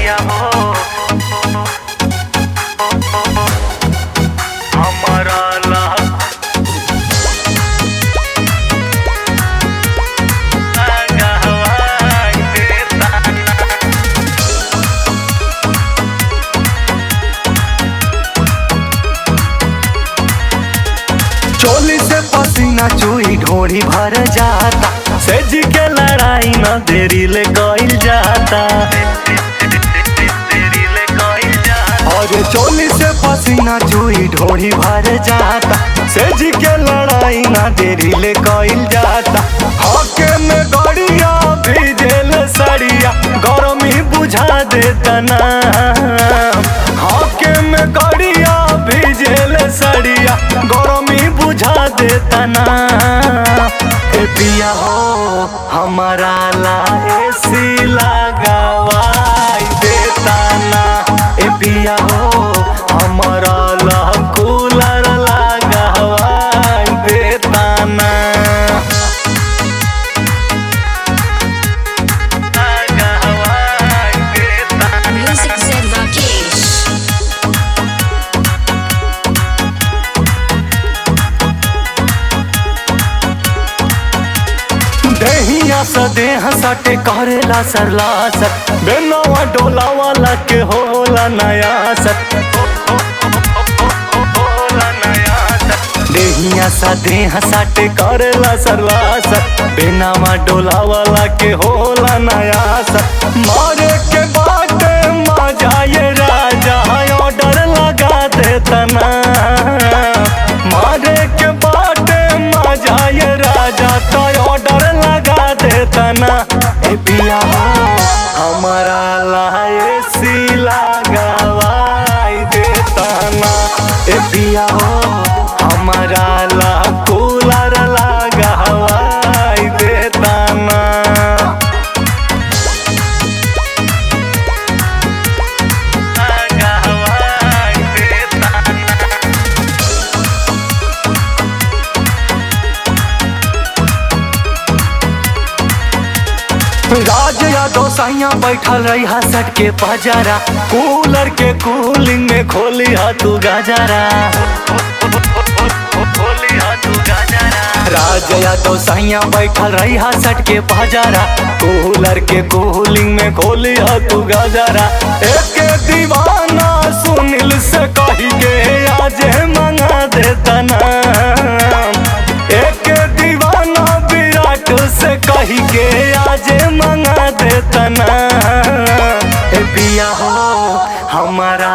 पिया हो हमारा चोली से पसीना चुई ढोड़ी भर जाता, सेज के लड़ाई न देरी ले गइल जाता। और चोली से पसीना चुई ढोड़ी भर जाता, सेज के लड़ाई न देरी ले गइल जाता। हके में गड़िया भिजेल सड़िया गरमी बुझा देता ना। हके में गड़िया भिजेल सड़िया गरमी बुझा देता ना। ए पिया हो हमारा ला एसी लगावाई देता ना। ए पिया हो हमारा ला कूलर लगावाई देता ना। Music said Rakesh. देहिया सदेह सटे करेला सरला सट, बेनवा डोला वाला के होला नया सट। देहिया सदेह सटे करेला सरला सट, बेनवा डोला वाला के होला नया सट। मारे के बाटे मजा ये राजा ऑर्डर लगा देता ना। मारे के बाटे मजा ये राजा तो ऑर्डर लगा देता ना। ए पिया हो हमारा ला एसी लगावाई देता ना। ए पिया हो हमारा ला कूलर लगावाई देता ना। राज यादव साइया बैठल रही सट के पजारा, कूलर के कूलिंग में खोली तू गजारा। राज यादव साइया बैठल रही सट के पजारा, कूलर के कूलिंग में खोली तू गजारा। एक दीवाना सुनील से कही के आज मंगा देता ना। एक दीवाना विराट से कही के आज मंगा देता ना। ए पिया हो हमारा